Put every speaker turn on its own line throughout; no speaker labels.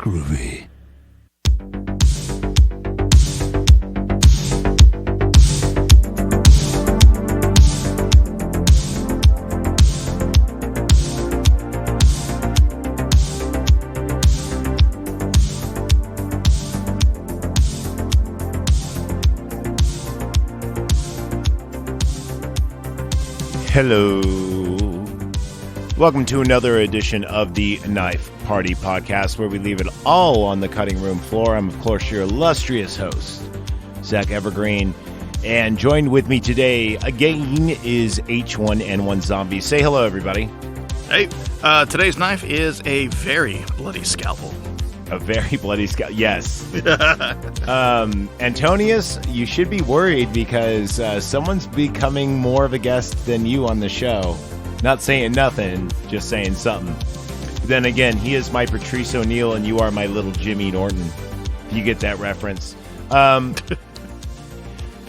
groovy. Hello. Welcome to another edition of the Knife Party Podcast, where we leave it all on the cutting room floor. I'm, of course, your illustrious host, Zach Evergreen. And joined with me today, again, is H1N1 Zombie. Say hello, everybody.
Hey, today's knife is a very bloody scalpel.
A very bloody scalpel, yes. Antonius, you should be worried because someone's becoming more of a guest than you on the show. Not saying nothing, just saying something. But then again, he is my Patrice O'Neal and you are my little Jimmy Norton, if you get that reference.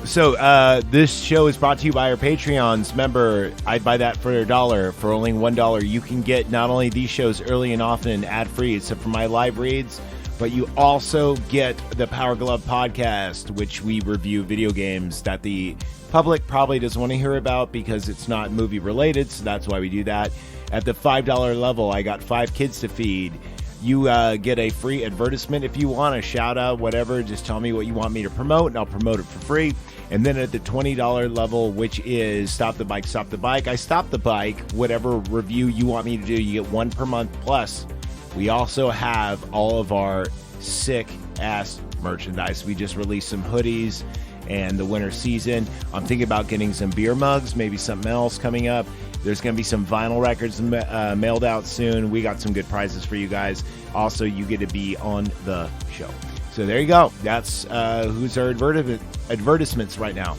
So this show is brought to you by our Patreons. Remember, I'd buy that for $1. For only $1, you can get not only these shows early and often and ad-free, except for my live reads, but you also get the Power Glove podcast, which we review video games that the public probably doesn't want to hear about because it's not movie related, so that's why we do that. At the $5 level, I got 5 kids to feed. You get a free advertisement if you want, a shout out, whatever. Just tell me what you want me to promote, and I'll promote it for free. And then at the $20 level, which is Stop the Bike, Stop the Bike, I stop the bike. Whatever review you want me to do, you get one per month. Plus, we also have all of our sick-ass merchandise. We just released some hoodies and the winter season. I'm thinking about getting some beer mugs, maybe something else coming up. There's going to be some vinyl records mailed out soon. We got some good prizes for you guys. Also, you get to be on the show. So there you go. That's who's our advertisements right now.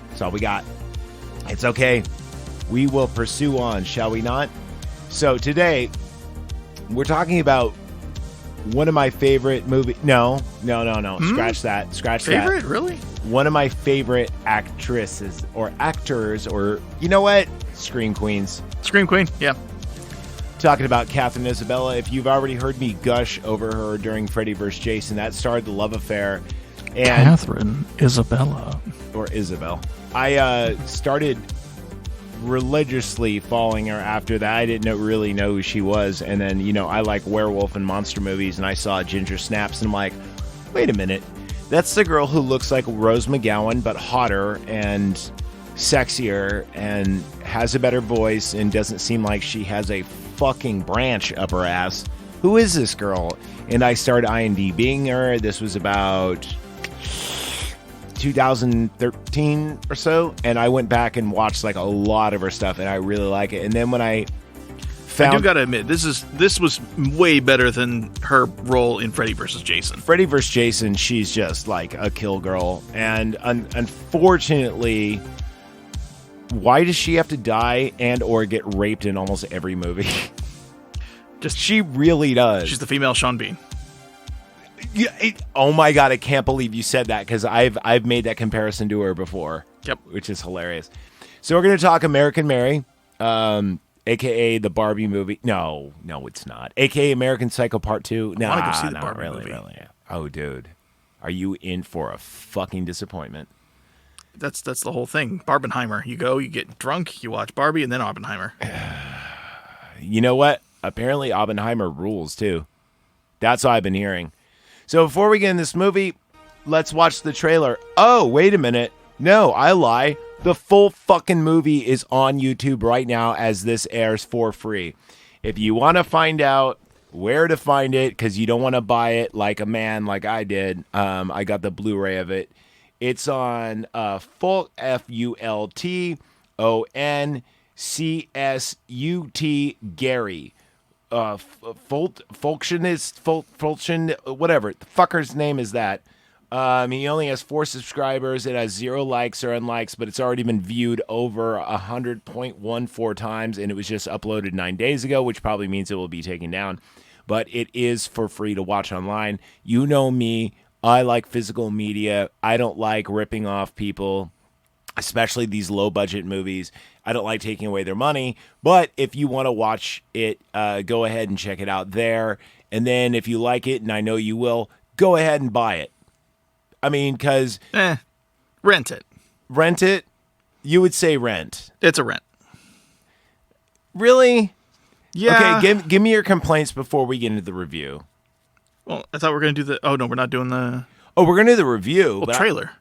That's all we got. It's okay. We will pursue on, shall we not? So today, we're talking about one of my favorite movies. No. Scratch that.
Favorite? Really?
One of my favorite actresses or actors or, you know what? Scream Queens.
Scream Queen, yeah.
Talking about Kathrin Isabell. If you've already heard me gush over her during Freddy vs. Jason, that starred the love affair. And
Kathrin Isabella.
Or Isabel. I started religiously following her after that. I didn't really know who she was. And then, I like werewolf and monster movies, and I saw Ginger Snaps, and I'm like, wait a minute. That's the girl who looks like Rose McGowan, but hotter and sexier and has a better voice and doesn't seem like she has a fucking branch up her ass. Who is this girl? And I started IMDbing her. This was about 2013 or so, and I went back and watched like a lot of her stuff, and I really like it. And then when I
do gotta admit, this was way better than her role in Freddy vs. Jason.
Freddy vs. Jason, she's just like a kill girl, and unfortunately, why does she have to die and or get raped in almost every movie? She really does.
She's the female Sean Bean.
Yeah, oh my god, I can't believe you said that, because I've made that comparison to her before.
Yep.
Which is hilarious. So we're going to talk American Mary, a.k.a. the Barbie movie. No, it's not. A.k.a. American Psycho Part 2. No,
I want to go see the Barbie movie.
Really. Oh, dude. Are you in for a fucking disappointment?
That's the whole thing. Barbenheimer. You go, you get drunk, you watch Barbie, and then Oppenheimer.
You know what? Apparently Oppenheimer rules, too. That's what I've been hearing. So before we get in this movie, let's watch the trailer. Oh, wait a minute. No, I lie. The full fucking movie is on YouTube right now as this airs for free. If you want to find out where to find it, because you don't want to buy it like a man like I did, I got the Blu-ray of it. It's on Fulton, F-U-L-T-O-N-C-S-U-T Gary. Fulton, whatever. The fucker's name is that. He only has 4 subscribers. It has 0 likes or unlikes, but it's already been viewed over 100.14 times, and it was just uploaded 9 days ago, which probably means it will be taken down. But it is for free to watch online. You know me. I like physical media. I don't like ripping off people, especially these low-budget movies. I don't like taking away their money. But if you want to watch it, go ahead and check it out there. And then if you like it, and I know you will, go ahead and buy it. I mean, because...
Rent it.
Rent it? You would say rent.
It's a rent.
Really?
Yeah.
Okay, give me your complaints before we get into the review.
Well, I thought we were going to do the... Oh, no, we're not doing the...
Oh, we're going to do the review.
Well, trailer.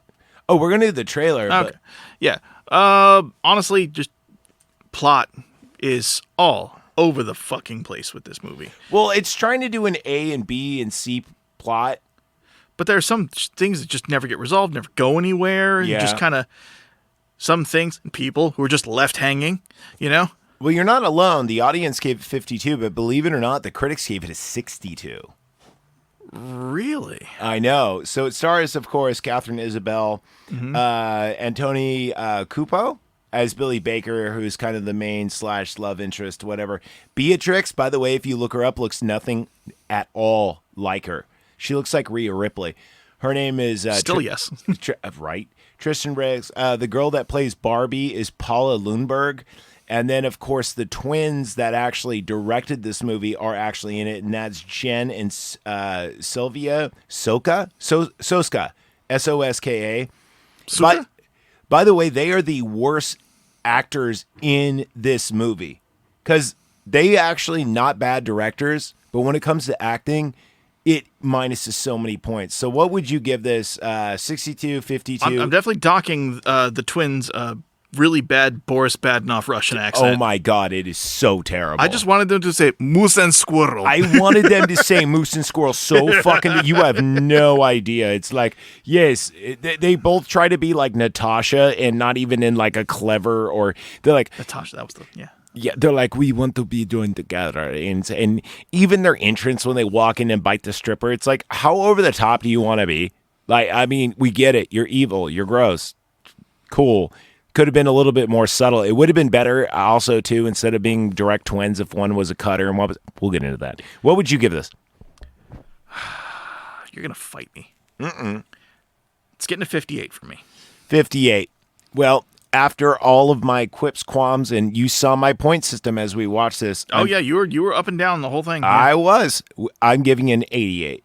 We're going to do the trailer.
Okay.
But...
Yeah. Honestly, just plot is all over the fucking place with this movie.
Well, it's trying to do an A and B and C plot.
But there are some things that just never get resolved, never go anywhere.
Yeah.
Just kind of... Some things and people who are just left hanging, you know?
Well, you're not alone. The audience gave it 52, but believe it or not, the critics gave it a 62.
Really?
I know. So it stars, of course, Kathrin Isabell, Antoni Cupo as Billy Baker, who's kind of the main / love interest, whatever. Beatrix, by the way, if you look her up, looks nothing at all like her. She looks like Rhea Ripley. Her name is...
Still yes.
Right. Tristan Riggs. The girl that plays Barbie is Paula Lundberg. And then, of course, the twins that actually directed this movie are actually in it, and that's Jen and Sylvia Soska, S-O-S-K-A. By the way, they are the worst actors in this movie because they actually not bad directors, but when it comes to acting, it minuses so many points. So what would you give this? 62, 52?
I'm definitely docking the twins really bad Boris Badenoff Russian accent.
Oh my God, it is so terrible.
I just wanted them to say moose and squirrel.
I wanted them to say moose and squirrel so fucking... You have no idea. It's like, yes, they both try to be like Natasha and not even in like a clever or... They're like...
Natasha, that was the... Yeah.
Yeah, they're like, we want to be doing together. And even their entrance when they walk in and bite the stripper, it's like, how over the top do you want to be? Like, I mean, we get it. You're evil. You're gross. Cool. Could have been a little bit more subtle. It would have been better also, too, instead of being direct twins if one was a cutter and one was... We'll get into that. What would you give this?
You're going to fight me. It's getting a 58 for me.
58. Well, after all of my quips, qualms, and you saw my point system as we watched this.
Oh, yeah, you were up and down the whole thing.
I was. I'm giving an 88.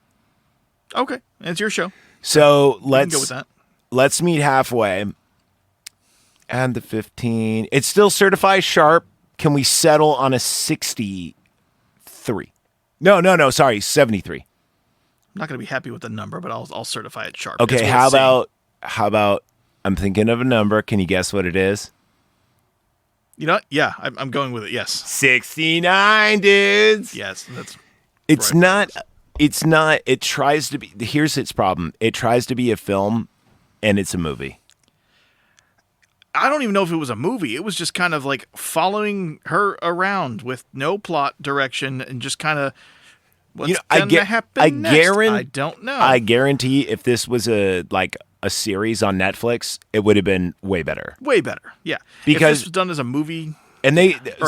Okay, it's your show.
So let's
go with that. Let's
meet halfway. And the 15. It's still certified sharp. Can we settle on a 63? No. Sorry, 73.
I'm not going to be happy with the number, but I'll certify it sharp.
Okay, how about? I'm thinking of a number. Can you guess what it is?
You know what? Yeah, I'm going with it. Yes.
69, dudes.
Yes, that's.
It's
right.
not. It's not. It tries to be. Here's its problem. It tries to be a film, and it's a movie.
I don't even know if it was a movie. It was just kind of like following her around with no plot direction and just kind of what's gonna happen next? I don't know.
I guarantee if this was a series on Netflix, it would have been way better.
Way better, yeah.
Because
if this was done as a movie
or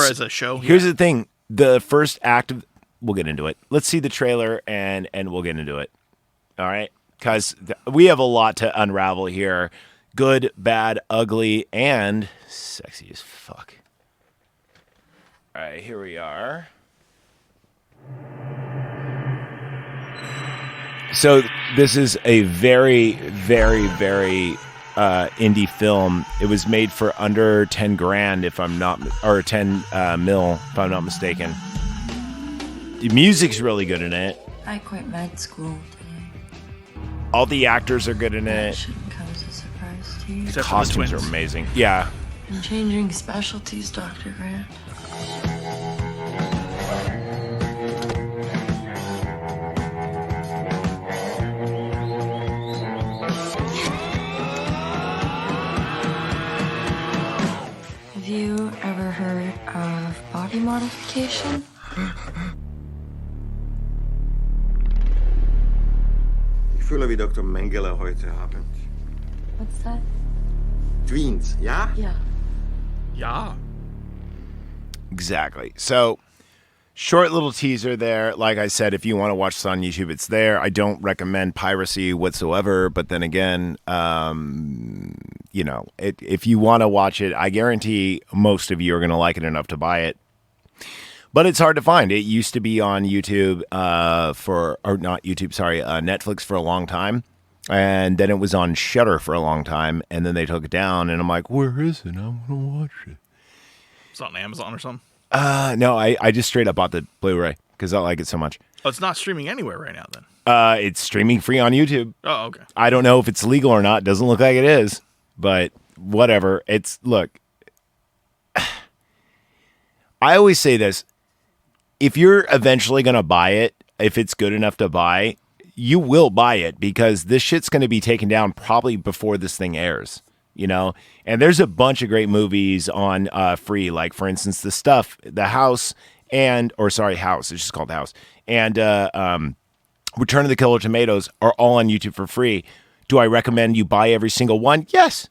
as a show.
Here's the thing: the first act of... We'll get into it. Let's see the trailer and we'll get into it. All right, because we have a lot to unravel here. Good, bad, ugly, and sexy as fuck. All right, here we are. So this is a very, very, very indie film. It was made for under 10 grand, if I'm not, or 10 mil, if I'm not mistaken. The music's really good in it.
I quit med school today.
All the actors are good in
That
it.
shouldn't come as a surprise to you.
The costumes are amazing. Yeah.
I'm changing specialties, Dr. Grant. Have you ever heard of body modification?
Ich fühle wie Dr. Mengele heute Abend.
What's that?
Twins, ja?
Yeah.
Yeah.
Exactly. So, short little teaser there. Like I said, if you want to watch this on YouTube, it's there. I don't recommend piracy whatsoever. But then again, if you want to watch it, I guarantee most of you are going to like it enough to buy it. But it's hard to find. It used to be on YouTube Netflix for a long time. And then it was on Shudder for a long time. And then they took it down. And I'm like, where is it? I'm going to watch it.
It's on Amazon or something?
No, I just straight up bought the Blu-ray because I like it so much.
Oh, it's not streaming anywhere right now then?
It's streaming free on YouTube.
Oh, okay.
I don't know if it's legal or not. Doesn't look like it is. But whatever. Look. I always say this. If you're eventually going to buy it, if it's good enough to buy, you will buy it because this shit's going to be taken down probably before this thing airs, you know? And there's a bunch of great movies on free, like, for instance, The House, it's just called The House, and Return of the Killer Tomatoes are all on YouTube for free. Do I recommend you buy every single one? Yes.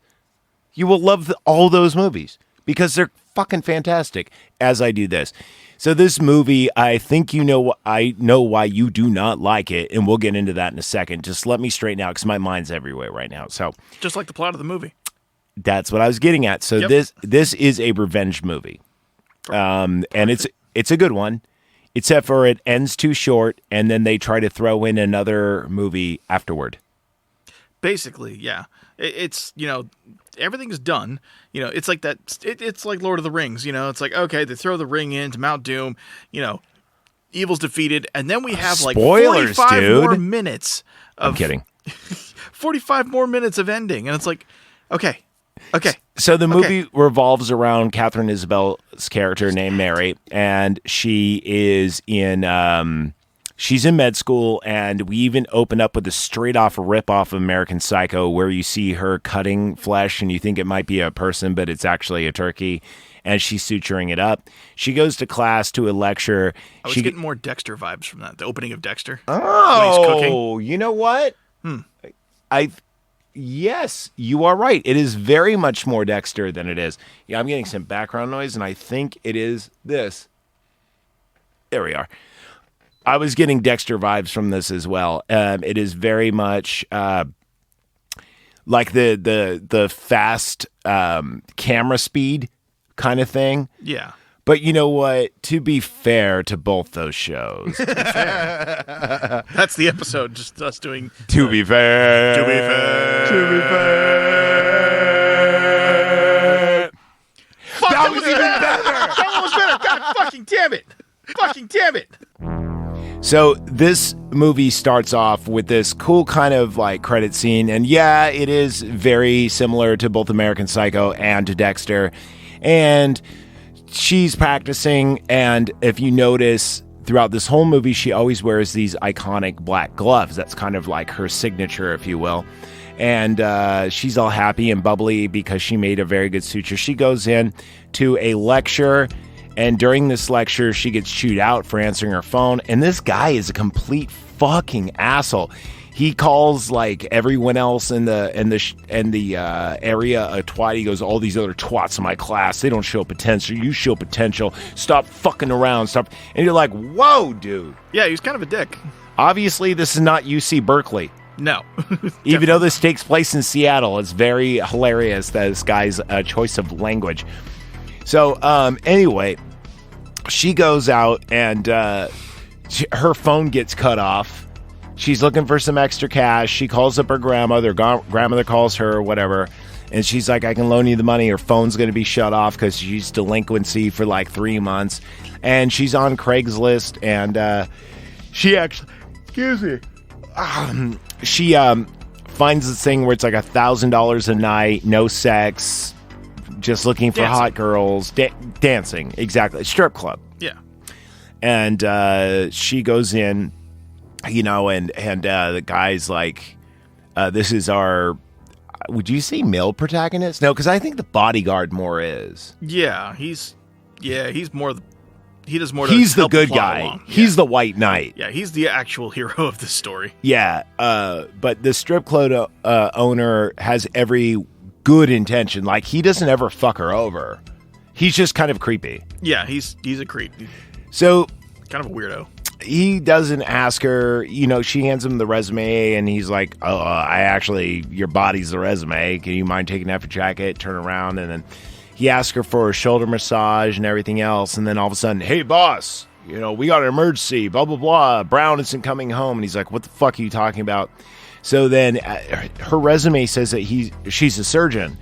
You will love all those movies because they're fucking fantastic, as I do this. So this movie, I think I know why you do not like it, and we'll get into that in a second. Just let me straighten out because my mind's everywhere right now. So
just like the plot of the movie.
That's what I was getting at. So this is a revenge movie, and it's a good one, except for it ends too short, and then they try to throw in another movie afterward.
Basically, yeah. It's, everything's done. It's like that. It's like Lord of the Rings. It's like, okay, they throw the ring into Mount Doom. Evil's defeated, and then we have like
spoilers,
45
dude.
more minutes.
I'm kidding.
45 more minutes of ending, and it's like, okay.
So the movie revolves around Kathrin Isabell's character named Mary, and she is she's in med school, and we even open up with a straight-off rip-off of American Psycho where you see her cutting flesh, and you think it might be a person, but it's actually a turkey, and she's suturing it up. She goes to class to a lecture.
I was getting more Dexter vibes from that, the opening of Dexter.
Oh,
when he's cooking.
You know what? Yes, you are right. It is very much more Dexter than it is. Yeah, I'm getting some background noise, and I think it is this. There we are. I was getting Dexter vibes from this as well. It is very much like the fast camera speed kind of thing.
Yeah.
But you know what? To be fair to both those shows.
That's the episode, just us doing...
To be fair.
To be fair.
To be fair.
Fuck, that was even better. That one was better. God fucking damn it. Fucking damn it.
So this movie starts off with this cool kind of like credit scene. And yeah, it is very similar to both American Psycho and to Dexter. And she's practicing, and if you notice throughout this whole movie, she always wears these iconic black gloves. That's kind of like her signature, if you will. And she's all happy and bubbly because she made a very good suture. She goes in to a lecture, and during this lecture, she gets chewed out for answering her phone. And this guy is a complete fucking asshole. He calls like everyone else in the area a twat. He goes, all these other twats in my class, they don't show potential. You show potential. Stop fucking around. Stop. And you're like, whoa, dude.
Yeah, he's kind of a dick.
Obviously, this is not UC Berkeley.
No.
Even though this takes place in Seattle, it's very hilarious that this guy's choice of language. So anyway, she goes out and her phone gets cut off. She's looking for some extra cash. She calls up her grandmother. Grandmother calls her, whatever. And she's like, I can loan you the money. Her phone's going to be shut off because she's delinquency for like 3 months. And she's on Craigslist. And she actually, she finds this thing where it's like $1,000 a night, no sex, just looking for hot girls. Dancing, exactly. Strip club.
Yeah.
And she goes in. And the guy's like, this is our, would you say male protagonist? No, because I think the bodyguard more is.
Yeah, he's more, he does more to
he's the
help
good
the plot
guy.
along.
He's the white knight.
Yeah, he's the actual hero of the story.
Yeah, but the strip club owner has every good intention. Like, he doesn't ever fuck her over. He's just kind of creepy.
Yeah, he's a creep.
So,
kind of a weirdo.
He doesn't ask her, she hands him the resume, and he's like, your body's the resume. Can you mind taking off your jacket, turn around? And then he asks her for a shoulder massage and everything else. And then all of a sudden, hey, boss, we got an emergency, blah, blah, blah. Brown isn't coming home. And he's like, what the fuck are you talking about? So then her resume says that she's a surgeon.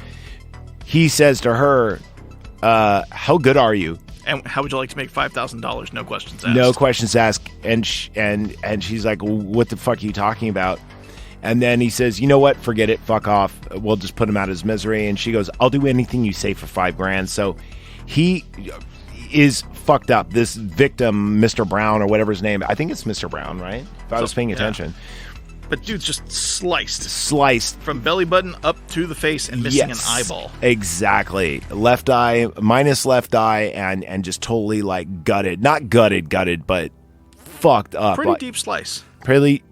He says to her, how good are you?
And how would you like to make $5,000? No questions asked.
No questions asked. And she's like, what the fuck are you talking about? And then he says, you know what? Forget it. Fuck off. We'll just put him out of his misery. And she goes, I'll do anything you say for $5,000. So he is fucked up. This victim, Mr. Brown or whatever his name. I think it's Mr. Brown, right? If I was paying attention.
But dude's just sliced from belly button up to the face and missing an eyeball.
Exactly. Left eye, minus left eye, and just totally like gutted. Not gutted, but fucked up.
Pretty deep slice.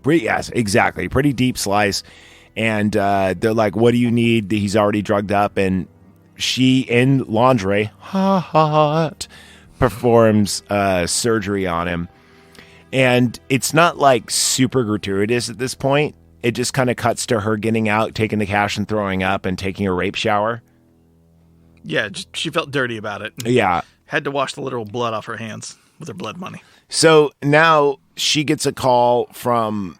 Yes, exactly. Pretty deep slice. And they're like, what do you need? He's already drugged up. And she, in lingerie, performs surgery on him. And it's not like super gratuitous at this point. It just kind of cuts to her getting out, taking the cash and throwing up and taking a rape shower.
Yeah, she felt dirty about it.
Yeah.
Had to wash the literal blood off her hands with her blood money.
So now she gets a call from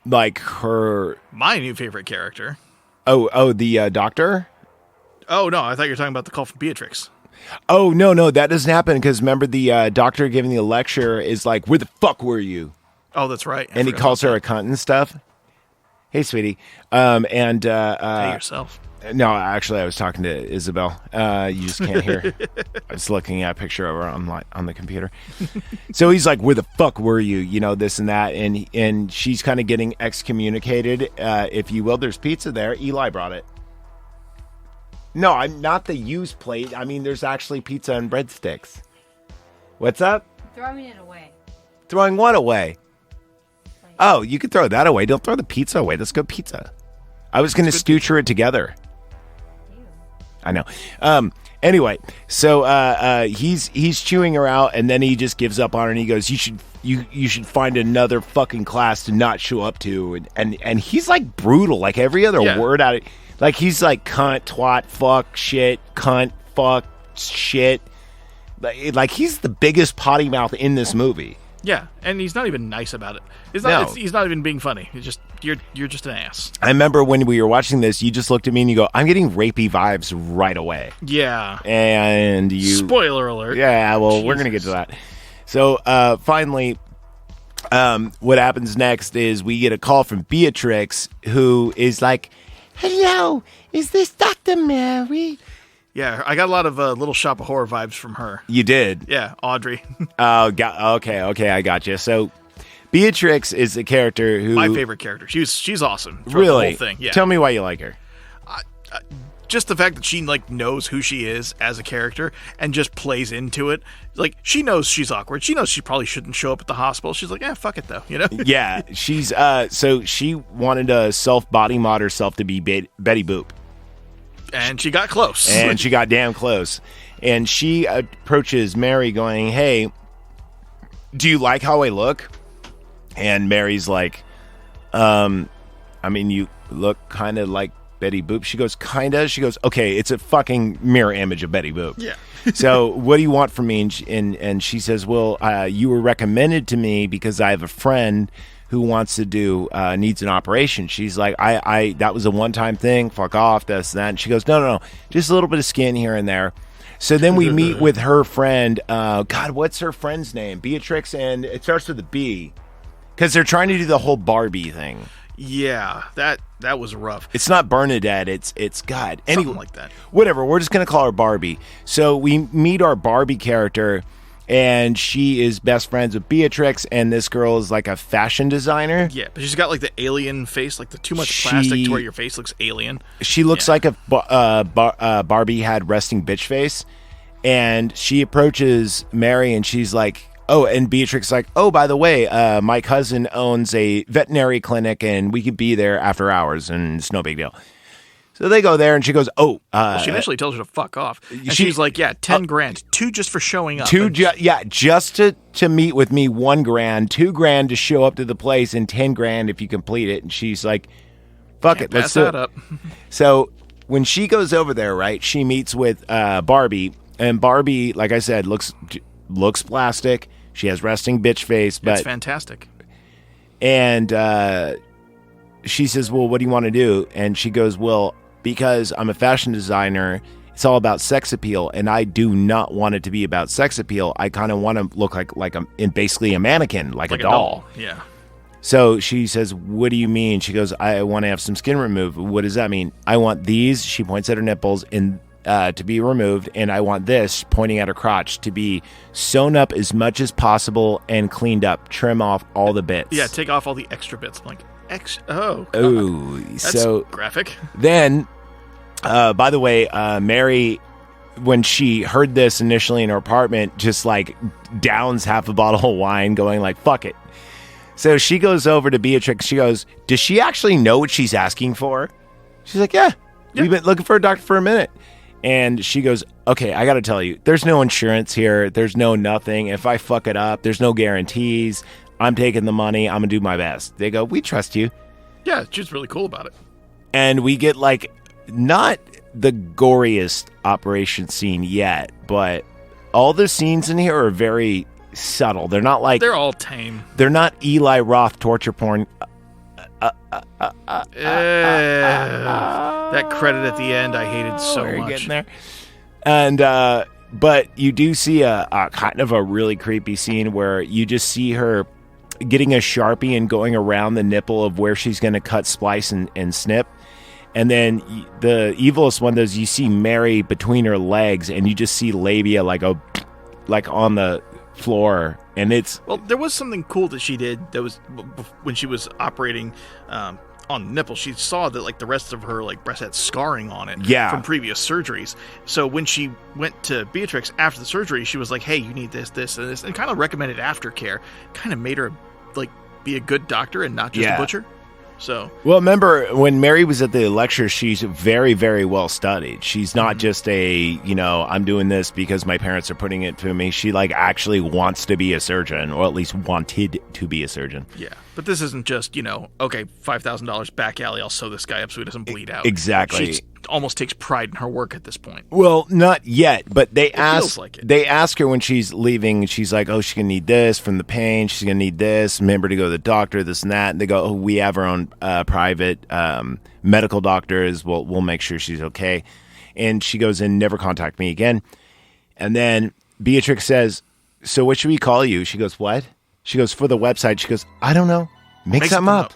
like
my new favorite character.
Oh, the doctor?
Oh, no, I thought you were talking about the call from Beatrix.
Oh, no, that doesn't happen because remember the doctor giving the lecture is like, where the fuck were you?
Oh, that's right.
And he calls her a cunt and stuff. Hey, sweetie. Hey,
yourself.
No, actually, I was talking to Isabel. You just can't hear. I was looking at a picture of her on the computer. So he's like, where the fuck were you? This and that. And she's kind of getting excommunicated, if you will. There's pizza there. Eli brought it. No, I'm not the used plate. I mean, there's actually pizza and breadsticks. What's up?
Throwing it away.
Throwing what away? Oh, you could throw that away. Don't throw the pizza away. Let's go pizza. I was going to stoocher it together.
Ew.
I know. Anyway, so he's chewing her out, and then he just gives up on her, and he goes, "You should find another fucking class to not show up to," and he's like brutal, like every other word out of. Like, he's like, cunt, twat, fuck, shit, cunt, fuck, shit. Like he's the biggest potty mouth in this movie.
Yeah, and he's not even nice about it. He's not even being funny. It's just, you're just an ass.
I remember when we were watching this, you just looked at me and you go, I'm getting rapey vibes right away.
Yeah.
And you...
Spoiler alert.
Yeah, well, we're going to get to that. So, finally... what happens next is we get a call from Beatrix, who is like, hello, is this Dr. Mary?
Yeah, I got a lot of Little Shop of Horror vibes from her.
You did?
Yeah, Audrey.
Oh, okay, I got you. So, Beatrix is a character who...
My favorite character. She's awesome.
Really?
The whole thing. Yeah.
Tell me why you like her.
Just the fact that she knows who she is as a character and just plays into it. Like, she knows she's awkward. She knows she probably shouldn't show up at the hospital. She's like, fuck it though,
Yeah, she's so she wanted to self-body mod herself to be Betty Boop.
And she got close.
And she got damn close. And she approaches Mary going, hey, do you like how I look? And Mary's like, I mean, you look kind of like Betty Boop. She goes, kinda? She goes, okay, it's a fucking mirror image of Betty Boop.
Yeah.
So what do you want from me? And she says, well, you were recommended to me because I have a friend who wants to do, needs an operation. She's like, I that was a one-time thing. Fuck off, this, that. And she goes, no. Just a little bit of skin here and there. So then we meet with her friend. God, what's her friend's name? Beatrix, and it starts with a B. Because they're trying to do the whole Barbie thing.
Yeah, that was rough.
It's not Bernadette. It's God. Anyway,
something like that.
Whatever. We're just gonna call her Barbie. So we meet our Barbie character, and she is best friends with Beatrix, and this girl is like a fashion designer.
Yeah, but she's got like the alien face, like the too much plastic to where your face looks alien.
She looks like if Barbie had resting bitch face, and she approaches Mary, and she's like, oh, and Beatrix is like, oh, by the way, my cousin owns a veterinary clinic, and we could be there after hours, and it's no big deal. So they go there, and she goes, oh.
She initially tells her to fuck off. And she's like, yeah, 10 grand. $2 just for showing up.
Just to meet with me, $1 grand, $2 grand to show up to the place, and $10 grand if you complete it. And she's like, fuck it, let's do it.
Up.
So when she goes over there, right, she meets with Barbie, and Barbie, like I said, looks plastic. She has resting bitch face, but
it's fantastic.
And she says, well, what do you want to do? And she goes, well, because I'm a fashion designer, it's all about sex appeal, and I do not want it to be about sex appeal. I kind of want to look like basically a mannequin, like a doll.
Yeah.
So she says, what do you mean? She goes, I want to have some skin removed. What does that mean? I want these, she points at her nipples, and to be removed, and I want this, pointing at her crotch, to be sewn up as much as possible and cleaned up. Trim off all the bits.
Yeah, take off all the extra bits. I'm like, oh, that's
so
graphic.
Then, by the way, Mary, when she heard this initially in her apartment, just like downs half a bottle of wine, going like, fuck it. So she goes over to Beatrix. She goes, does she actually know what she's asking for? She's like, yeah. We've been looking for a doctor for a minute. And she goes, okay, I got to tell you, there's no insurance here. There's no nothing. If I fuck it up, there's no guarantees. I'm taking the money. I'm going to do my best. They go, we trust you.
Yeah, she's really cool about it.
And we get like not the goriest operation scene yet, but all the scenes in here are very subtle. They're not like...
They're all tame.
They're not Eli Roth torture porn.
That credit at the end, I hated so
We're
much.
Getting there. And but you do see a kind of a really creepy scene where you just see her getting a Sharpie and going around the nipple of where she's going to cut, splice, and snip. And then the evilest one does, you see Mary between her legs, and you just see labia like on the floor. And it's...
Well, there was something cool that she did. That was when she was operating on the nipple. She saw that like the rest of her like breast had scarring on it from previous surgeries. So when she went to Beatrix after the surgery, she was like, hey, you need this, this, and this, and kind of recommended aftercare. Kind of made her like be a good doctor and not just a butcher. So,
well, remember when Mary was at the lecture, she's very, very well studied. She's not just I'm doing this because my parents are putting it to me. She like actually wants to be a surgeon, or at least wanted to be a surgeon.
Yeah. But this isn't just, okay, $5,000 back alley, I'll sew this guy up so he doesn't bleed out.
Exactly.
She almost takes pride in her work at this point.
Well, not yet, but they
feels like it.
They ask her when she's leaving, she's like, oh, she's going to need this from the pain, she's going to need this, remember to go to the doctor, this and that. And they go, oh, we have our own private medical doctors, we'll make sure she's okay. And she goes in, never contact me again. And then Beatrix says, so what should we call you? She goes, what? She goes, for the website. She goes, I don't know. Make something up.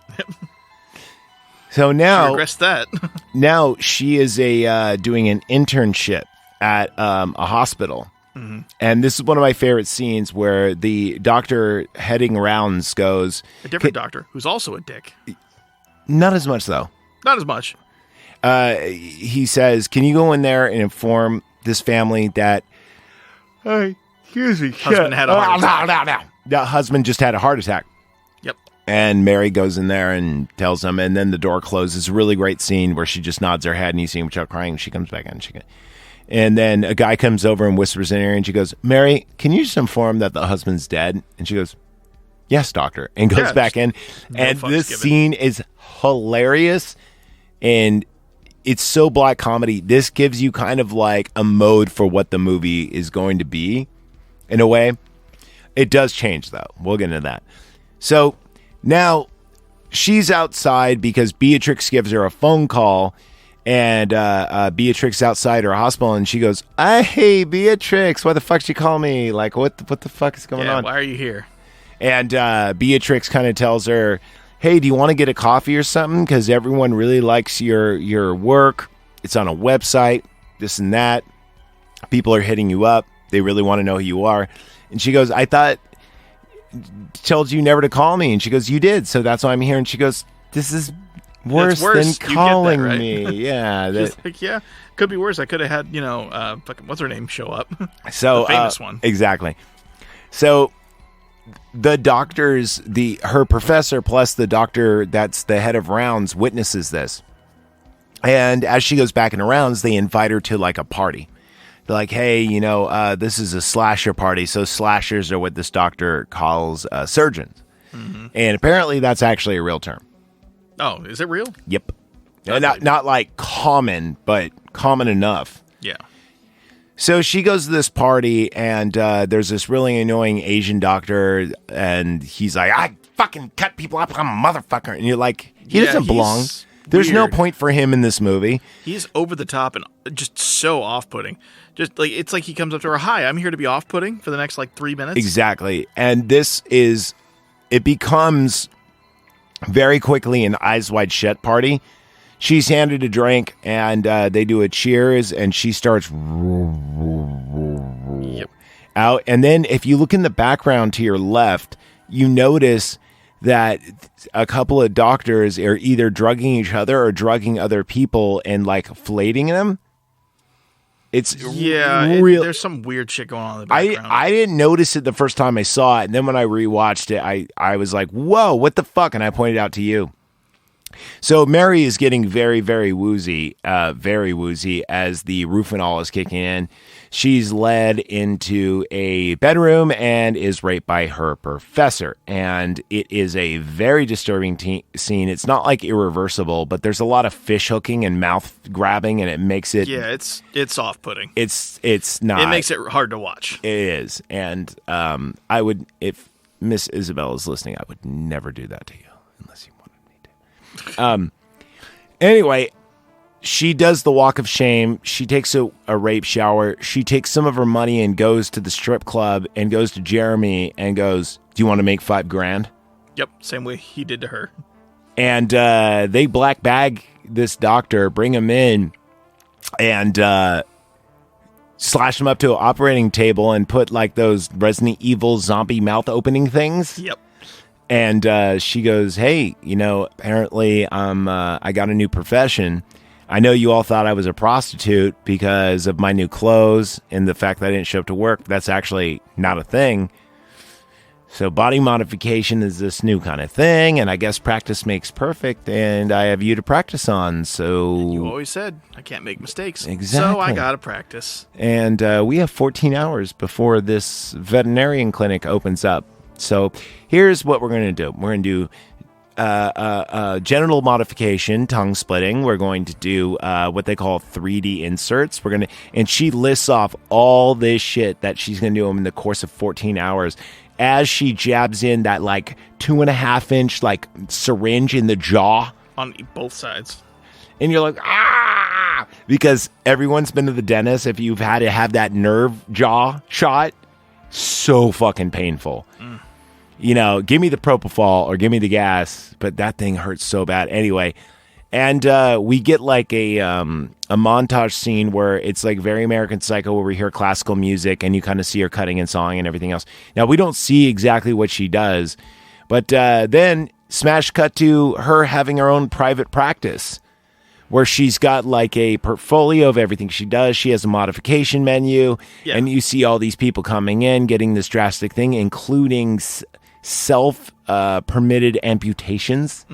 So now,
she regrets that.
Now she is doing an internship at a hospital. Mm-hmm. And this is one of my favorite scenes where the doctor heading rounds goes...
A different doctor who's also a dick.
Not as much, though.
Not as much.
He says, can you go in there and inform this family that... excuse me.
Husband had a heart attack.
No. The husband just had a heart attack.
Yep.
And Mary goes in there and tells them, and then the door closes. A really great scene where she just nods her head and you see him without crying. She comes back in. And then a guy comes over and whispers in her, and she goes, Mary, can you just inform that the husband's dead? And she goes, yes, doctor. And goes back in. And this scene is hilarious. And it's so black comedy. This gives you kind of like a mode for what the movie is going to be in a way. It does change, though. We'll get into that. So now she's outside because Beatrix gives her a phone call, and Beatrix outside her hospital, and she goes, hey, Beatrix, why the fuck did you call me? Like, what the fuck is going on?
Why are you here?
And Beatrix kind of tells her, hey, do you want to get a coffee or something? Because everyone really likes your work. It's on a website, this and that. People are hitting you up. They really want to know who you are. And she goes, I told you never to call me. And she goes, you did. So that's why I'm here. And she goes, this is worse than calling me. Yeah.
She's like, yeah, could be worse. I could have had, fucking, what's her name, show up.
So
the famous one.
Exactly. So the doctors, her professor plus the doctor that's the head of rounds witnesses this. And as she goes back in the rounds, they invite her to like a party. They're like, hey, this is a slasher party. So slashers are what this doctor calls surgeons. Mm-hmm. And apparently that's actually a real term.
Oh, is it real?
Yep. Not like common, but common enough.
Yeah.
So she goes to this party, and there's this really annoying Asian doctor, and he's like, I fucking cut people up. I'm a motherfucker. And you're like, he doesn't belong. There's no point for him in this movie.
He's over the top and just so off-putting. Just like it's like he comes up to her, hi, I'm here to be off-putting for the next 3 minutes.
Exactly. And it becomes very quickly an Eyes Wide Shut party. She's handed a drink, and they do a cheers, and she starts out. And then if you look in the background to your left, you notice that a couple of doctors are either drugging each other or drugging other people and flating them. It's real.
There's some weird shit going on in the background.
I didn't notice it the first time I saw it, and then when I rewatched it, I was like, whoa, what the fuck? And I pointed out to you. So Mary is getting very, very woozy as the Rufinol is kicking in. She's led into a bedroom and is raped by her professor. And it is a very disturbing scene. It's not irreversible, but there's a lot of fish hooking and mouth grabbing, and it makes it...
Yeah, it's off-putting.
It's not...
It makes it hard to watch.
It is. And I would, if Miss Isabel is listening, I would never do that to you unless you wanted me to. Anyway... She does the walk of shame. She takes a rape shower. She takes some of her money and goes to the strip club and goes to Jeremy and goes, do you want to make $5,000?
Yep, same way he did to her.
And they black bag this doctor, bring him in, and slash him up to an operating table and put those Resident Evil zombie mouth opening things.
Yep.
And she goes, hey, apparently I got a new profession. I know you all thought I was a prostitute because of my new clothes and the fact that I didn't show up to work. But that's actually not a thing. So body modification is this new kind of thing, and I guess practice makes perfect, and I have you to practice on, so...
You always said, I can't make mistakes.
Exactly.
So I gotta practice. And
we have 14 hours before this veterinarian clinic opens up. So here's what we're going to do. We're going to do... genital modification, tongue splitting. We're going to do what they call 3D inserts. And she lists off all this shit that she's going to do in the course of 14 hours as she jabs in that 2.5 inch syringe in the jaw
on both sides.
And you're like, ah, because everyone's been to the dentist. If you've had to have that nerve jaw shot, so fucking painful. Give me the propofol or give me the gas, but that thing hurts so bad. Anyway, and we get a montage scene where it's very American Psycho, where we hear classical music and you kind of see her cutting and sawing and everything else. Now, we don't see exactly what she does, but then smash cut to her having her own private practice where she's got a portfolio of everything she does. She has a modification menu, and you see all these people coming in, getting this drastic thing, including... self-permitted amputations,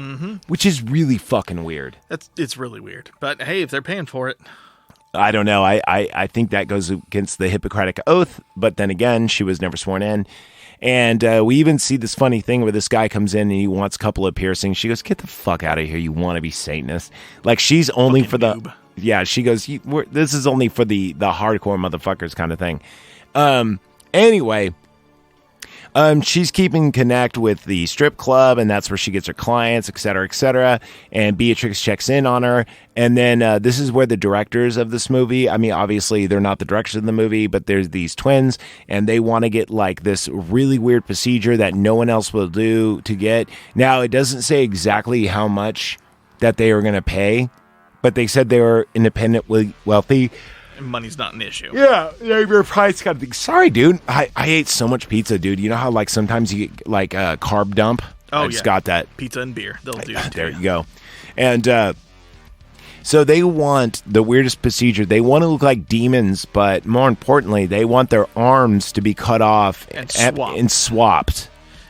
which is really fucking weird.
It's really weird. But hey, if they're paying for it.
I don't know. I think that goes against the Hippocratic Oath, but then again, she was never sworn in. And we even see this funny thing where this guy comes in and he wants a couple of piercings. She goes, get the fuck out of here, you wannabe Satanist. She's only
fucking
for the...
noob.
Yeah, she goes, this is only for the hardcore motherfuckers kind of thing. Anyway... she's keeping connect with the strip club, and that's where she gets her clients, et cetera, and Beatrix checks in on her. And then this is where the directors of this movie, obviously they're not the directors of the movie, but there's these twins, and they want to get this really weird procedure that no one else will do to get. Now, it doesn't say exactly how much that they are going to pay, but they said they were independently wealthy.
Money's not an issue.
Yeah, your price got to think. Sorry, dude. I ate so much pizza, dude. You know how sometimes you get a carb dump? I just got that.
Pizza and beer. They'll do it.
There you go. And so they want the weirdest procedure. They want to look like demons, but more importantly, they want their arms to be cut off and swapped.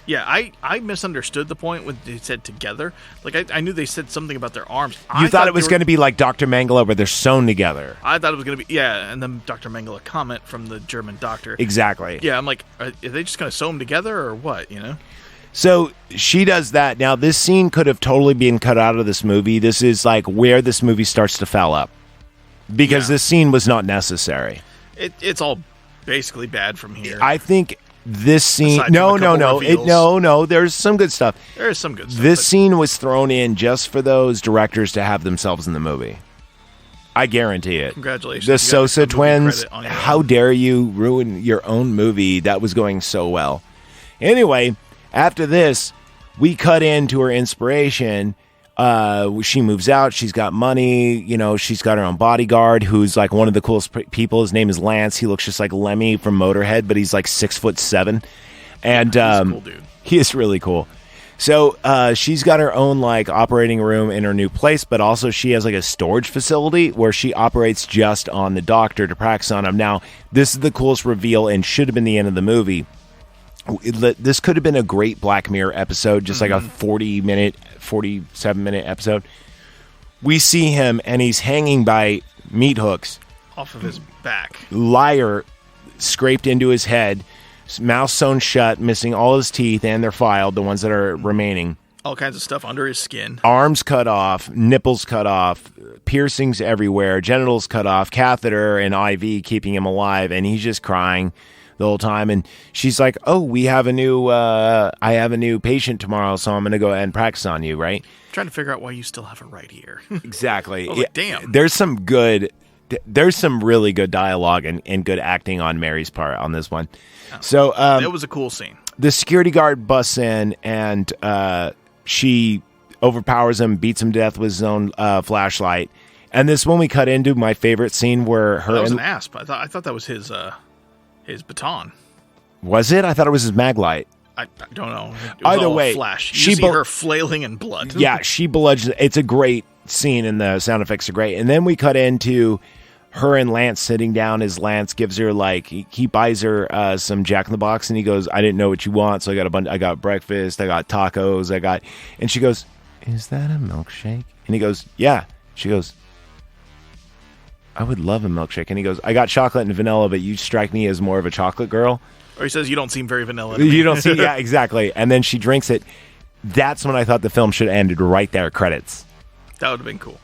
Yeah, I misunderstood the point when they said together. I knew they said something about their arms.
You thought it was going to be like Dr. Mengele, where they're sewn together.
I thought it was going to be, and then Dr. Mengele comment from the German doctor.
Exactly.
Yeah, I'm like, are they just going to sew them together or what,
So she does that. Now, this scene could have totally been cut out of this movie. This is like where this movie starts to foul up. Because this scene was not necessary.
It's all basically bad from here.
I think this scene... No. There's some good stuff.
There is some good stuff.
This scene was thrown in just for those directors to have themselves in the movie. I guarantee it.
Congratulations.
The Sosa twins, how dare you ruin your own movie that was going so well. Anyway, after this, we cut into her inspiration. She moves out. She's got money. You know, she's got her own bodyguard who's like one of the coolest people. His name is Lance. He looks just like Lemmy from Motorhead, but he's like 6'7", and
he's a cool dude.
He is really cool. So she's got her own like operating room in her new place, but also she has like a storage facility where she operates just on the doctor to practice on him. Now, this is the coolest reveal and should have been the end of the movie. This could have been a great Black Mirror episode, just like a 47-minute episode. We see him, and he's hanging by meat hooks.
Off of his back.
Lyre scraped into his head, mouth sewn shut, missing all his teeth, and they're filed, the ones that are remaining.
All kinds of stuff under his skin.
Arms cut off, nipples cut off, piercings everywhere, genitals cut off, catheter and IV keeping him alive, and he's just crying the whole time. And she's like, oh, I have a new patient tomorrow, so I'm going to go ahead and practice on you, right?
I'm trying to figure out why you still have a right ear.
Exactly.
Like, damn.
There's some really good dialogue and good acting on Mary's part on this one.
Oh,
so
that was a cool scene.
The security guard busts in, and she overpowers him, beats him to death with his own flashlight. And this one we cut into my favorite scene where her...
That was an asp. I thought that was his baton.
Was it? I thought it was his maglite.
I don't know.
Either way,
flash. You see her flailing in blood.
Yeah, she bludgeons. It's a great scene, and the sound effects are great. And then we cut into her and Lance sitting down as Lance gives her like he buys her some Jack in the Box, and he goes, "I didn't know what you want, so I got breakfast, I got tacos, and she goes, "Is that a milkshake?" And he goes, "Yeah." She goes, "I would love a milkshake." And he goes, "I got chocolate and vanilla, but you strike me as more of a chocolate girl."
Or he says, "You don't seem very vanilla to me."
You don't see, yeah, exactly. And then she drinks it. That's when I thought the film should have ended right there, credits.
That would have been cool.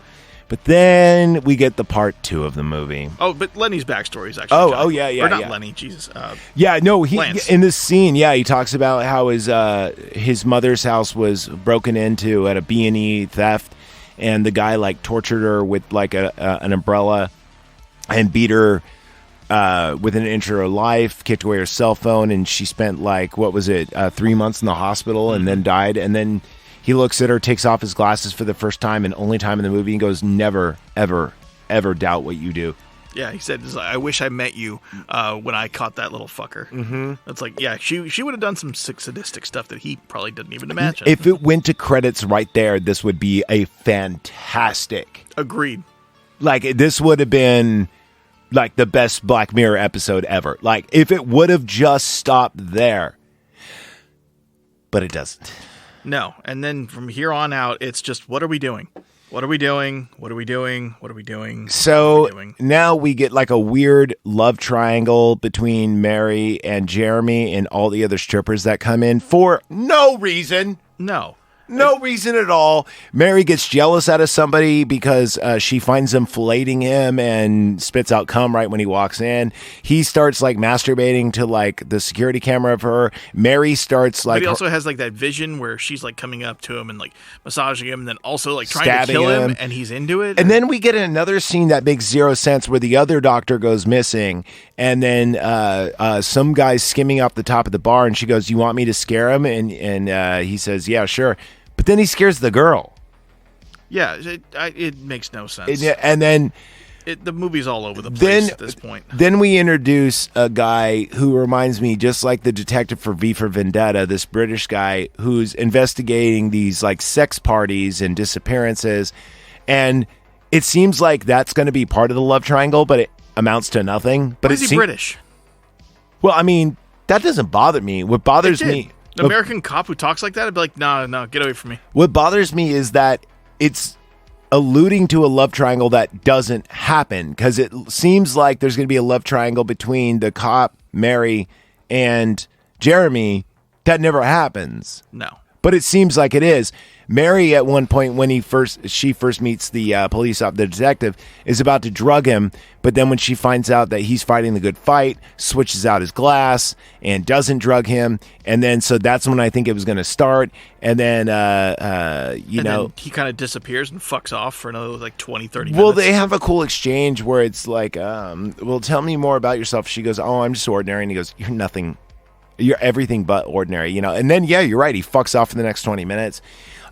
But then we get the part 2 of the movie.
Oh, but Lenny's backstory is actually...
Yeah.
Or not Lenny, Jesus.
Lance. In this scene, he talks about how his mother's house was broken into at a B&E theft, and the guy like tortured her with like an umbrella and beat her within an inch of her life, kicked away her cell phone, and she spent 3 months in the hospital and then died. And then he looks at her, takes off his glasses for the first time and only time in the movie, and goes, "Never, ever, ever doubt what you do."
Yeah, he said, "I wish I met you when I caught that little fucker." Mm-hmm. It's like, yeah, she would have done some sadistic stuff that he probably didn't even imagine.
If it went to credits right there, this would be a fantastic.
Agreed.
Like, this would have been like the best Black Mirror episode ever. Like, if it would have just stopped there. But it doesn't.
No. And then from here on out, it's just, what are we doing? What are we doing? What are we doing? What are we doing?
So now we get like a weird love triangle between Mary and Jeremy and all the other strippers that come in for no reason. No reason at all. Mary gets jealous out of somebody because she finds him filleting him and spits out cum right when he walks in. He starts like masturbating to like the security camera of her. Mary starts like...
But he also has like that vision where she's like coming up to him and like massaging him and then also like trying to kill him and he's into it.
And then we get another scene that makes zero sense where the other doctor goes missing and then some guy's skimming off the top of the bar and she goes, "You want me to scare him?" And he says, "Yeah, sure." But then he scares the girl.
Yeah, it makes no sense.
And then...
the movie's all over the place at this point.
Then we introduce a guy who reminds me, just like the detective for V for Vendetta, this British guy who's investigating these like sex parties and disappearances. And it seems like that's going to be part of the love triangle, but it amounts to nothing. But
Why is he British?
Well, I mean, that doesn't bother me. What bothers me...
An American cop who talks like that, I'd be like, no, get away from me.
What bothers me is that it's alluding to a love triangle that doesn't happen, because it seems like there's going to be a love triangle between the cop, Mary, and Jeremy, That never happens.
No.
But it seems like it is. Mary, at one point when she first meets the the detective, is about to drug him. But then when she finds out that he's fighting the good fight, switches out his glass and doesn't drug him. And then so that's when I think it was going to start. And then, then
he kind of disappears and fucks off for another like 20, 30 minutes.
Well, they have a cool exchange where it's like, well, tell me more about yourself. She goes, oh, I'm just ordinary. And he goes, you're nothing. You're everything but ordinary, And then, yeah, you're right. He fucks off for the next 20 minutes.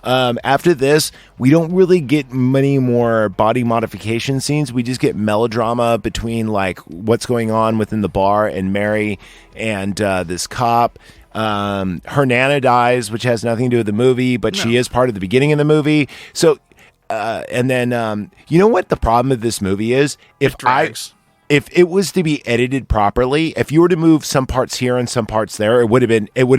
After this, we don't really get many more body modification scenes. We just get melodrama between like what's going on within the bar and Mary and this cop. Her Nana dies, which has nothing to do with the movie, but she is part of the beginning of the movie. So, and then, you know what the problem of this movie is? If it was to be edited properly, if you were to move some parts here and some parts there, it would have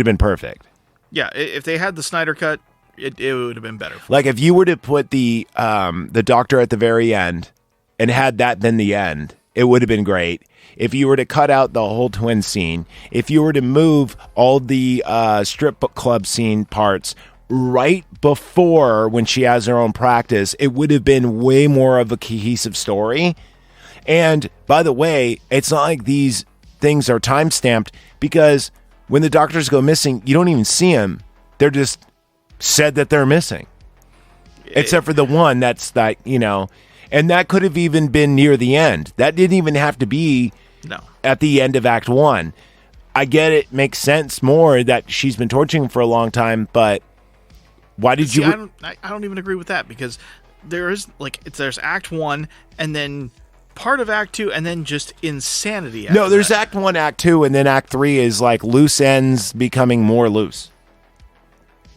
been perfect.
Yeah, if they had the Snyder cut, it would have been better.
Like if you were to put the doctor at the very end and had that then the end, it would have been great. If you were to cut out the whole twin scene, if you were to move all the strip club scene parts right before when she has her own practice, it would have been way more of a cohesive story. And by the way, it's not like these things are time stamped, because when the doctors go missing, you don't even see them. They're just said that they're missing, except for the one that's like, and that could have even been near the end. That didn't even have to be at the end of Act 1. I get it. Makes sense more that she's been torturing him for a long time, but why did you?
I don't even agree with that, because there's Act 1 and then part of Act 2 and then just insanity.
No, there's Act 1, Act 2, and then Act 3 is like loose ends becoming more loose.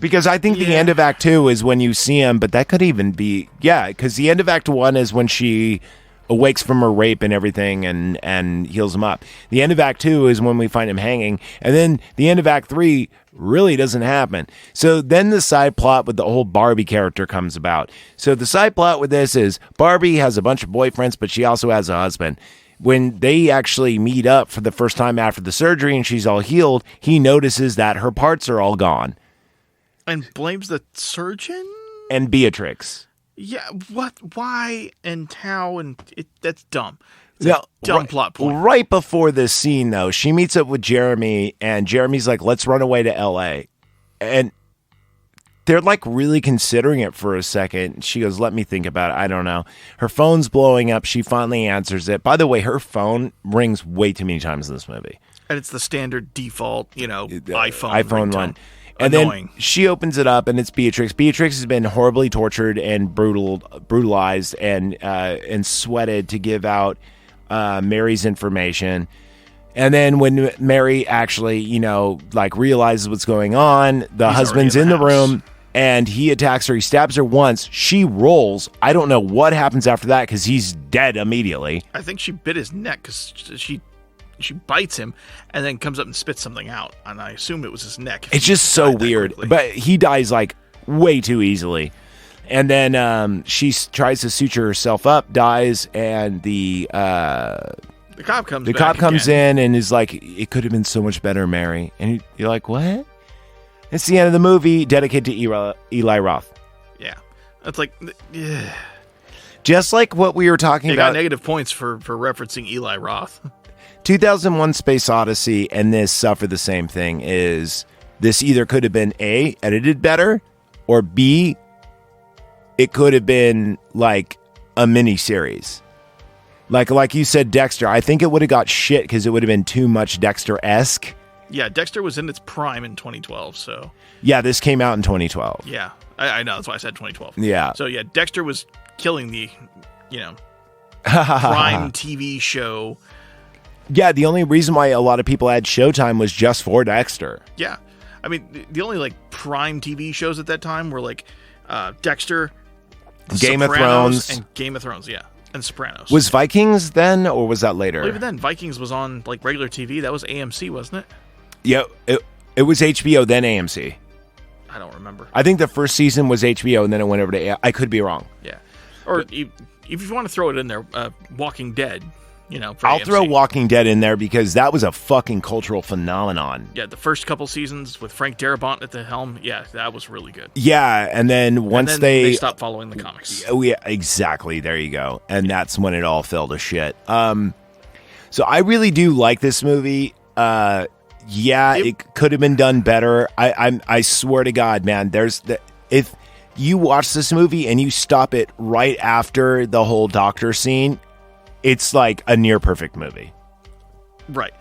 Because I think the end of Act 2 is when you see him, but that could even be, because the end of Act 1 is when she awakes from her rape and everything and heals him up. The end of Act 2 is when we find him hanging, and then the end of Act 3 really doesn't happen. So then the side plot with the whole Barbie character comes about. So the side plot with this is Barbie has a bunch of boyfriends, but she also has a husband. When they actually meet up for the first time after the surgery and she's all healed, he notices that her parts are all gone.
And blames the surgeon?
And Beatrix.
Yeah, what, why, and how, and that's dumb. Dumb plot point.
Right before this scene, though, she meets up with Jeremy, and Jeremy's like, let's run away to L.A. And they're like really considering it for a second. She goes, let me think about it. I don't know. Her phone's blowing up. She finally answers it. By the way, her phone rings way too many times in this movie.
And it's the standard default,
iPhone one. And
annoying.
Then she opens it up, and it's Beatrix. Beatrix has been horribly tortured and brutalized and sweated to give out Mary's information. And then when Mary actually, realizes what's going on, the husband's in the room, and he attacks her. He stabs her once. She rolls. I don't know what happens after that, because he's dead immediately.
I think she bit his neck, because she bites him and then comes up and spits something out, and I assume it was his neck.
It's just so weird, but he dies like way too easily. And then she tries to suture herself up, dies, and the
cop comes.
The cop comes in and is like, "It could have been so much better, Mary." And you're like, "What?" It's the end of the movie, dedicated to Eli Roth.
Yeah, that's like,
just like what we were talking about.
Got negative points for referencing Eli Roth.
2001 Space Odyssey and this suffer the same thing. Is this either could have been A, edited better, or B, it could have been like a mini series. Like you said, Dexter. I think it would have got shit because it would have been too much Dexter-esque.
Yeah, Dexter was in its prime in 2012, so...
Yeah, this came out in 2012.
Yeah, I know, that's why I said 2012.
Yeah.
So yeah, Dexter was killing the, prime TV show.
Yeah, the only reason why a lot of people had Showtime was just for Dexter.
Yeah. I mean, the only, prime TV shows at that time were, Dexter,
Game
Sopranos,
of Thrones.
And Game of Thrones, yeah. And Sopranos.
Was Vikings then, or was that later?
Well, even then, Vikings was on, regular TV. That was AMC, wasn't it?
Yeah, it was HBO, then AMC.
I don't remember.
I think the first season was HBO, and then it went over to I could be wrong.
Yeah. Or if you want to throw it in there, Walking Dead.
I'll throw Walking Dead in there because that was a fucking cultural phenomenon.
Yeah, the first couple seasons with Frank Darabont at the helm, yeah, that was really good.
Yeah, and then once they
stopped following the comics.
Oh yeah, exactly. There you go. And that's when it all fell to shit. So I really do like this movie. It could have been done better. I swear to God, man. If you watch this movie and you stop it right after the whole doctor scene, it's like a near perfect movie.
Right.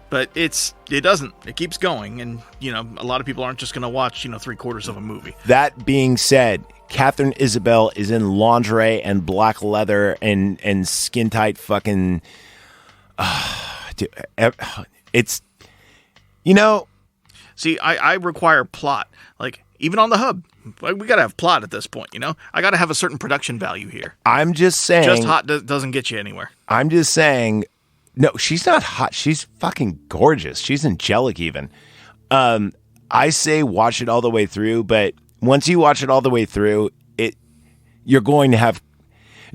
But it doesn't. It keeps going. And, a lot of people aren't just going to watch, 3/4 of a movie. That
being said, Kathrin Isabell is in lingerie and black leather and skin tight fucking. It's,
See, I require plot. Like, even on the hub. We got to have plot at this point, I got to have a certain production value here.
I'm just saying.
Just hot doesn't get you anywhere.
I'm just saying. No, she's not hot. She's fucking gorgeous. She's angelic even. I say watch it all the way through, but once you watch it all the way through, you're going to have.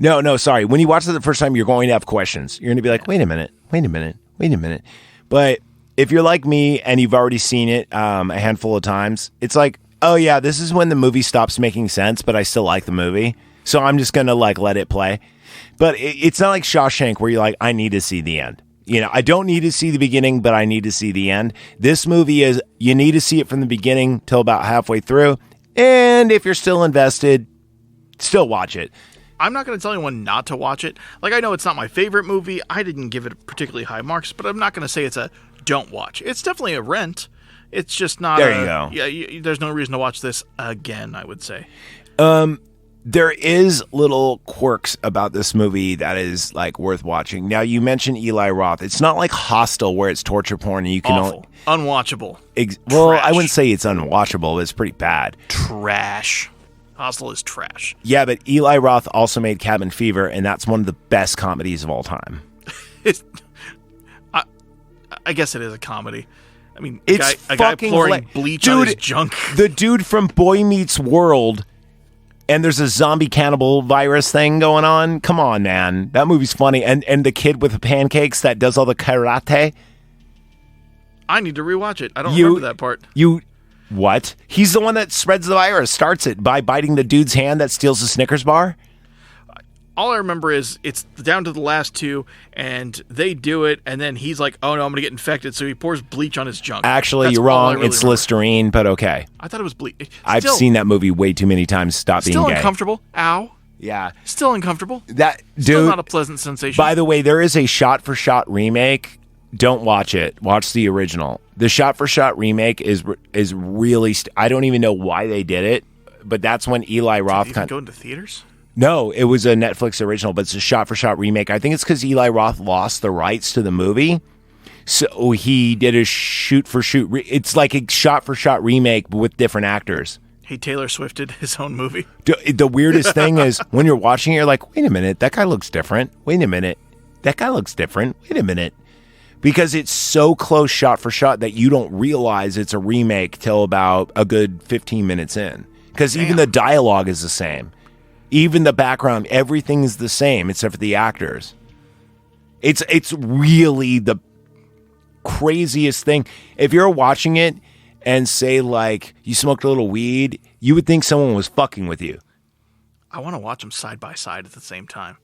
No, sorry. When you watch it the first time, you're going to have questions. You're going to be like, wait a minute. But if you're like me and you've already seen it a handful of times, it's like, oh yeah, this is when the movie stops making sense, but I still like the movie. So I'm just going to let it play. But it's not like Shawshank where you're like, I need to see the end. I don't need to see the beginning, but I need to see the end. This movie is, you need to see it from the beginning till about halfway through. And if you're still invested, still watch it.
I'm not going to tell anyone not to watch it. Like, I know it's not my favorite movie. I didn't give it particularly high marks, but I'm not going to say it's a don't watch. It's definitely a rent. It's just not.
There you go.
Yeah, there's no reason to watch this again, I would say.
There is little quirks about this movie that is worth watching. Now, you mentioned Eli Roth. It's not like Hostel where it's torture porn and you can
Awful. Unwatchable.
Well, I wouldn't say it's unwatchable, but it's pretty bad.
Trash. Hostel is trash.
Yeah, but Eli Roth also made Cabin Fever, and that's one of the best comedies of all time.
I guess it is a comedy. I mean,
a
guy pouring bleach on his junk.
The dude from Boy Meets World, and there's a zombie cannibal virus thing going on. Come on, man. That movie's funny. And the kid with the pancakes that does all the karate.
I need to rewatch it. I don't remember that part.
What? He's the one that spreads the virus, starts it by biting the dude's hand that steals the Snickers bar?
All I remember is it's down to the last two, and they do it, and then he's like, oh no, I'm going to get infected, so he pours bleach on his junk.
Actually, you're wrong. It's Listerine, but okay.
I thought it was bleach.
I've seen that movie way too many times. Stop being gay.
Still uncomfortable. Ow.
Yeah.
Still uncomfortable.
Still
not a pleasant sensation.
By the way, there is a shot-for-shot remake. Don't watch it. Watch the original. The shot-for-shot remake is really... I don't even know why they did it, but that's when Eli Roth...
Did it even go into theaters?
No, it was a Netflix original, but it's a shot-for-shot remake. I think it's because Eli Roth lost the rights to the movie, so he did a shoot-for-shoot... It's like a shot-for-shot remake but with different actors.
He Taylor Swifted his own movie.
The weirdest thing is when you're watching it, you're like, wait a minute, that guy looks different. Wait a minute, that guy looks different. Wait a minute. Because it's so close shot for shot that you don't realize it's a remake till about a good 15 minutes in. Because even the dialogue is the same. Even the background, everything is the same except for the actors. It's really the craziest thing. If you're watching it and say like you smoked a little weed, you would think someone was fucking with you.
I want to watch them side by side at the same time.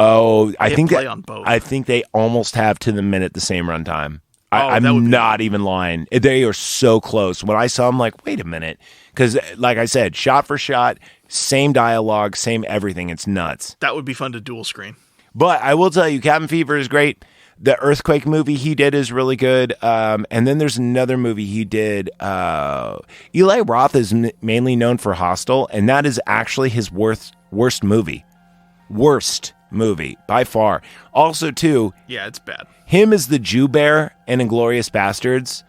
Oh, I think
on both.
I think they almost have to the minute the same runtime. I'm not even lying. They are so close. When I saw them, like, wait a minute, because like I said, shot for shot, same dialogue, same everything. It's nuts.
That would be fun to dual screen.
But I will tell you, Cabin Fever is great. The Earthquake movie he did is really good. And then there's another movie he did. Eli Roth is mainly known for Hostel, and that is actually his worst movie. Worst movie by far. Also, too,
yeah, it's bad.
Him as the Jew Bear in Inglourious Bastards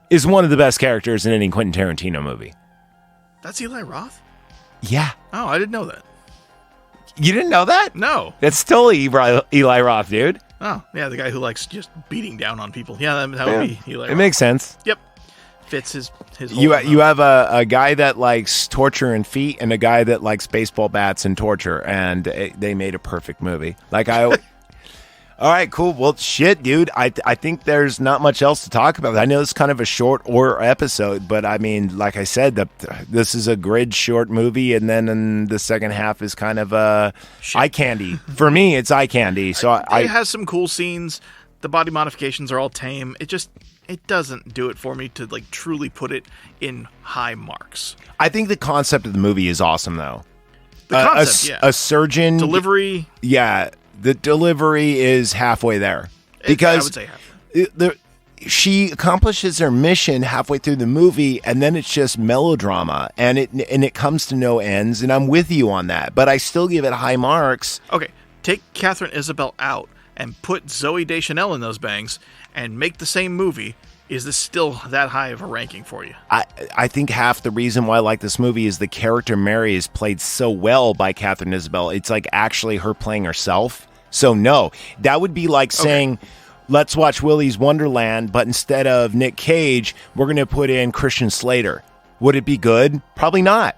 is one of the best characters in any Quentin Tarantino movie.
That's Eli Roth?
Yeah.
Oh, I didn't know that.
You didn't know that?
No.
That's still Eli Roth, dude.
Oh, yeah, the guy who likes just beating down on people. Yeah, that would be Eli Roth.
It makes sense.
Yep. Fits his
you have a guy that likes torture and feet and a guy that likes baseball bats and torture, and they made a perfect movie. Like All right, cool. Well, shit, dude. I think there's not much else to talk about. I know it's kind of a short episode, but I mean, like I said, this is a grid short movie, and then in the second half is kind of eye candy. For me, it's eye candy. So
it has some cool scenes. The body modifications are all tame. It doesn't do it for me to like truly put it in high marks.
I think the concept of the movie is awesome, though.
The concept,
a surgeon
delivery.
Yeah. The delivery is halfway there because
I would say halfway.
She accomplishes her mission halfway through the movie, and then it's just melodrama, and it comes to no ends. And I'm with you on that, but I still give it high marks.
Okay, take Kathrin Isabell out and put Zoe Deschanel in those bangs, and make the same movie. Is this still that high of a ranking for you?
I think half the reason why I like this movie is the character Mary is played so well by Kathrin Isabell. It's like actually her playing herself. So no, that would be like saying, let's watch Willy's Wonderland, but instead of Nick Cage, we're going to put in Christian Slater. Would it be good? Probably not.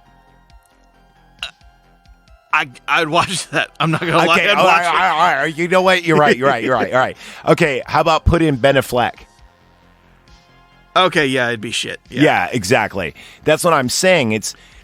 I'd watch that. I'm not going to lie. I'd
all
watch
right, all right. You know what? You're right. All right. Okay, how about put in Ben Affleck?
Okay, yeah, it'd be shit.
Yeah, exactly. That's what I'm saying.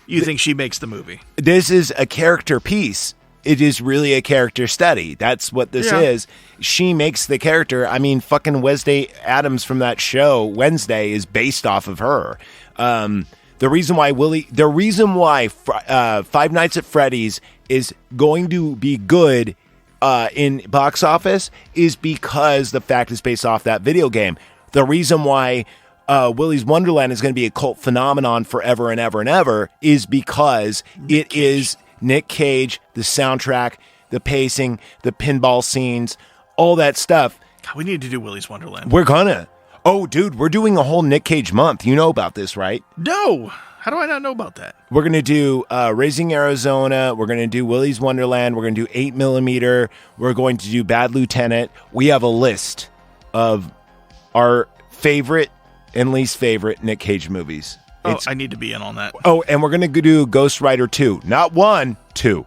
You think she makes the movie?
This is a character piece. It is really a character study. That's what this is. She makes the character. I mean, fucking Wednesday Addams from that show, Wednesday, is based off of her. The reason why Five Nights at Freddy's is going to be good in box office is because the fact is based off that video game. The reason why Willy's Wonderland is going to be a cult phenomenon forever and ever and ever is because it is Nick Cage, the soundtrack, the pacing, the pinball scenes, all that stuff.
God, we need to do Willy's Wonderland.
We're gonna. Oh, dude, we're doing a whole Nick Cage month. You know about this, right?
No. How do I not know about that?
We're going to do Raising Arizona. We're going to do Willy's Wonderland. We're going to do 8mm. We're going to do Bad Lieutenant. We have a list of our favorite and least favorite Nick Cage movies.
I need to be in on that.
Oh, and we're going to do Ghost Rider 2. Not 1, 2.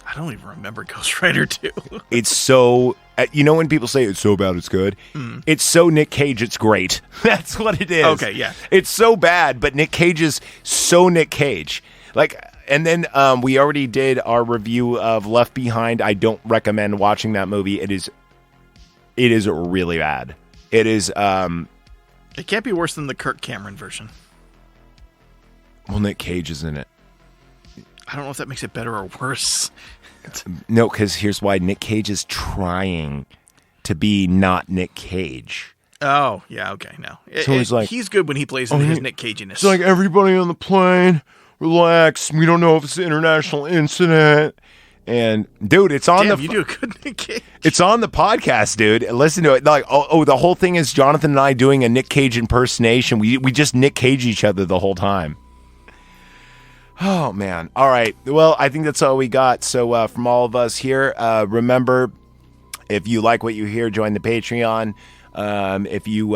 I don't even remember Ghost Rider 2.
It's so... You know when people say it's so bad it's good? It's so Nick Cage it's great. That's what it is.
Okay, yeah.
It's so bad, but Nick Cage is so Nick Cage. Like, and then we already did our review of Left Behind. I don't recommend watching that movie. It is really bad. It is...
It can't be worse than the Kirk Cameron version.
Well, Nick Cage is in it.
I don't know if that makes it better or worse.
No, because here's why. Nick Cage is trying to be not Nick Cage.
Oh, yeah, okay, no.
So
he's good when he plays in his Nick Caginess.
It's like, everybody on the plane, relax. We don't know if it's an international incident. And, dude, it's on
you do a good Nick Cage.
It's on the podcast, dude. Listen to it. Like, the whole thing is Jonathan and I doing a Nick Cage impersonation. We just Nick Cage each other the whole time. Oh, man. All right. Well, I think that's all we got. So from all of us here, remember, if you like what you hear, join the Patreon. If you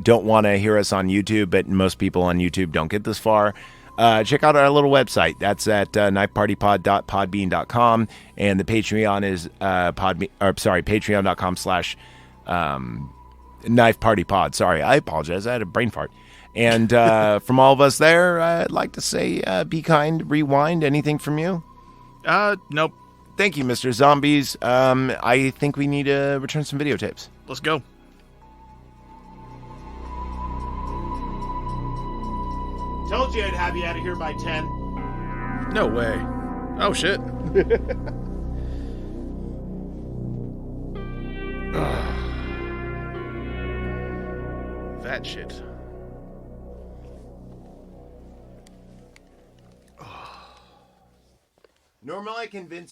don't want to hear us on YouTube, but most people on YouTube don't get this far, check out our little website. That's at knifepartypod.podbean.com. And the Patreon is patreon.com/knifepartypod. Sorry, I apologize. I had a brain fart. And from all of us there, I'd like to say be kind, rewind. Anything from you?
Nope.
Thank you, Mr. Zombies. I think we need to return some videotapes.
Let's go.
Told you I'd have you out of here by 10.
No way. Oh, shit. That shit.
Normally I convince